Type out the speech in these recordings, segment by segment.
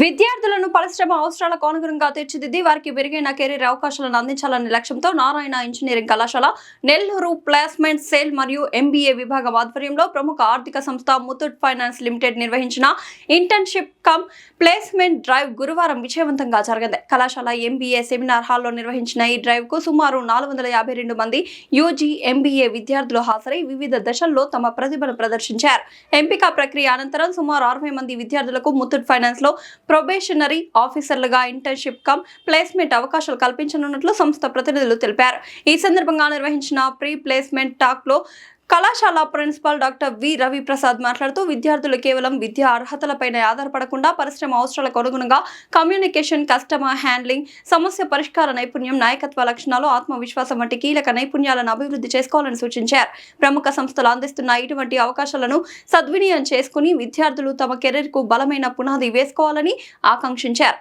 విద్యార్థులను పరిశ్రమ అవసరాలకు అనుగుణంగా తీర్చిదిద్ది వారికి మెరుగైన కెరీర్ అవకాశాలను అందించాలనే లక్ష్యంతో నారాయణ ఇంజనీరింగ్ కళాశాల నెల్లూరు ప్లేస్మెంట్ సేల్ మరియు ఎంబీఏ విభాగం ఆధ్వర్యంలో ప్రముఖ ఆర్థిక సంస్థ ముతూట్ ఫైనాన్స్ లిమిటెడ్ నిర్వహించిన ఇంటర్న్షిప్ కమ్ ప్లేస్మెంట్ డ్రైవ్ గురువారం విజయవంతంగా జరిగింది. కళాశాల ఎంబీఏ సెమినార్ హాల్లో నిర్వహించిన ఈ డ్రైవ్ కు సుమారు 452 మంది యూజీ ఎంబీఏ విద్యార్థులు హాజరై వివిధ దశల్లో తమ ప్రతిభను ప్రదర్శించారు. ఎంపిక ప్రక్రియ అనంతరం సుమారు 60 మంది విద్యార్థులకు ముతూట్ ఫైనాన్స్ లో ప్రొబేషనరీ ఆఫీసర్లుగా ఇంటర్న్షిప్ కమ్ ప్లేస్మెంట్ అవకాశాలు కల్పించనున్నట్లు సంస్థ ప్రతినిధులు తెలిపారు. ఈ సందర్భంగా నిర్వహించిన ప్రీ ప్లేస్మెంట్ టాక్ లో కళాశాల principal doctor V Ravi Prasad మాట్లాడుతూ విద్యార్థులు కేవలం విద్యా అర్హతలపైనే ఆధారపడకుండా పరిశ్రమ అవసరాలకు అనుగుణంగా కమ్యూనికేషన్, కస్టమర్ హ్యాండ్లింగ్, సమస్య పరిష్కార నైపుణ్యం, నాయకత్వ లక్షణాలు, ఆత్మవిశ్వాసం వంటి కీలక నైపుణ్యాలను అభివృద్ధి చేసుకోవాలని సూచించారు. ప్రముఖ సంస్థలు అందిస్తున్న ఇటువంటి అవకాశాలను సద్వినియోగం చేసుకుని విద్యార్థులు తమ కెరీర్ కు బలమైన పునాది వేసుకోవాలని ఆకాంక్షించారు.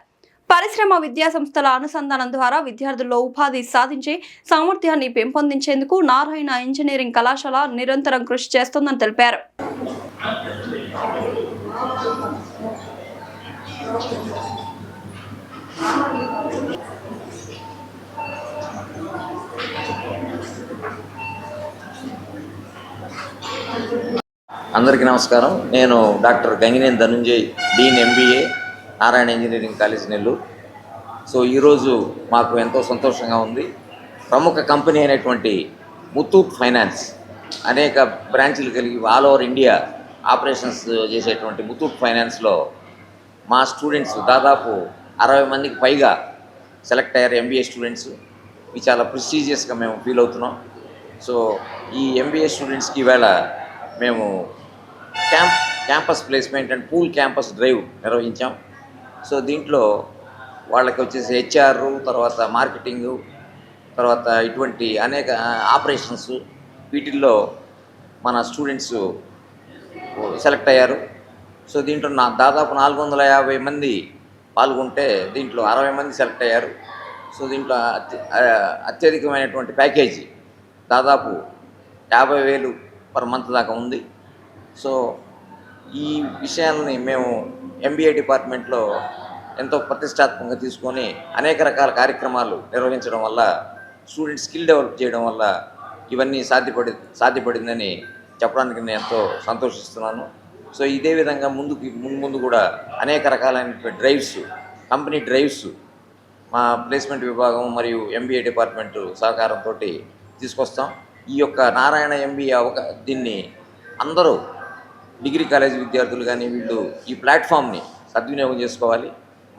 పరిశ్రమ విద్యా సంస్థల అనుసంధానం ద్వారా విద్యార్థుల్లో ఉపాధి సాధించే సామర్థ్యాన్ని పెంపొందించేందుకు నారాయణ ఇంజనీరింగ్ కళాశాల నిరంతరం కృషి చేస్తోందని తెలిపారు. అందరికీ నమస్కారం. నేను doctor Gangineni Dhanunjay, dean MBA, Narayana engineering college Nellore. So ఈరోజు మాకు ఎంతో సంతోషంగా ఉంది. ప్రముఖ కంపెనీ అయినటువంటి ముతూట్ ఫైనాన్స్, అనేక బ్రాంచ్లు కలిగి ఆల్ ఓవర్ ఇండియా ఆపరేషన్స్ చేసేటువంటి ముతూట్ ఫైనాన్స్లో మా స్టూడెంట్స్ దాదాపు 60 మందికి పైగా సెలెక్ట్ అయ్యారు. MBA students. ఇవి చాలా ప్రెస్టీజియస్గా మేము ఫీల్ అవుతున్నాం. సో ఈ ఎంబీఏ స్టూడెంట్స్కి ఈవేళ మేము campus placement and pool campus drive నిర్వహించాం. సో దీంట్లో వాళ్ళకి వచ్చేసి హెచ్ఆర్, తర్వాత మార్కెటింగు, తర్వాత ఇటువంటి అనేక ఆపరేషన్స్, వీటిల్లో మన స్టూడెంట్స్ సెలెక్ట్ అయ్యారు. సో దీంట్లో దాదాపు 450 మంది పాల్గొంటే దీంట్లో 60 మంది సెలెక్ట్ అయ్యారు. సో దీంట్లో అత్యధికమైనటువంటి ప్యాకేజీ దాదాపు 50,000 పర్ మంత్ దాకా ఉంది. సో ఈ విషయాలని మేము ఎంబీఏ డిపార్ట్మెంట్లో ఎంతో ప్రతిష్టాత్మకంగా తీసుకొని అనేక రకాల కార్యక్రమాలు నిర్వహించడం వల్ల, స్టూడెంట్ స్కిల్ డెవలప్ చేయడం వల్ల ఇవన్నీ సాధ్యపడిందని చెప్పడానికి నేను ఎంతో సంతోషిస్తున్నాను. సో ఇదే విధంగా ముందు కూడా అనేక రకాలైనటువంటి డ్రైవ్స్, కంపెనీ డ్రైవ్స్ మా ప్లేస్మెంట్ విభాగం మరియు ఎంబీఏ డిపార్ట్మెంటు సహకారంతో తీసుకొస్తాం. ఈ యొక్క నారాయణ ఎంబీఏ దీన్ని అందరూ డిగ్రీ కాలేజ్ విద్యార్థులు కానీ వీళ్ళు ఈ ప్లాట్ఫామ్ని సద్వినియోగం చేసుకోవాలి.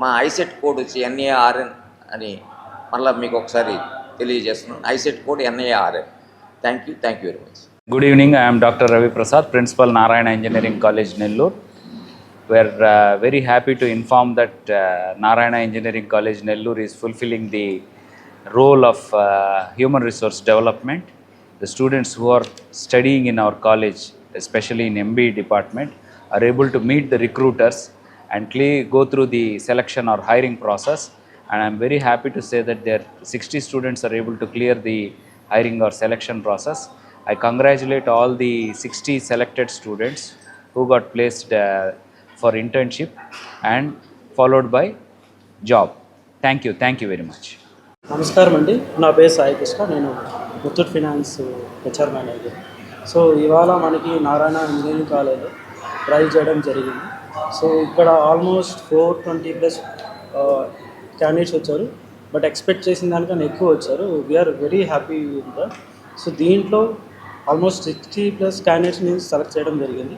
మా ఐసెట్ కోడ్ వచ్చి NARN అని మళ్ళీ మీకు ఒకసారి తెలియజేస్తున్నాను. ICET code NARN. Thank you very much. Good evening. I am Dr. Ravi Prasad, Principal Narayana Engineering College, Nellore. We are very happy to inform that Narayana Engineering College, Nellore is fulfilling the role of human resource development. The students who are studying in our college, especially in MBA department, are able to meet the recruiters and go through the selection or hiring process. And I am very happy to say that there 60 students are able to clear the hiring or selection process. I congratulate all the 60 selected students who got placed for internship and followed by job. Thank you very much. నమస్కారం అండి, నా పేరు సాయి కృష్ణ. నేను Muthoot finance HR manager. So ఇవాళ మనకి Narayana engineering కాలేజ్లో drive చేయడం జరిగింది. సో ఇక్కడ ఆల్మోస్ట్ 420+ క్యాండిడేట్స్ వచ్చారు. బట్ ఎక్స్పెక్ట్ చేసిన దానికన్నా ఎక్కువ వచ్చారు. We're very happy with that. So దీంట్లో ఆల్మోస్ట్ 60+ క్యాండిడేట్స్ని సెలెక్ట్ చేయడం జరిగింది.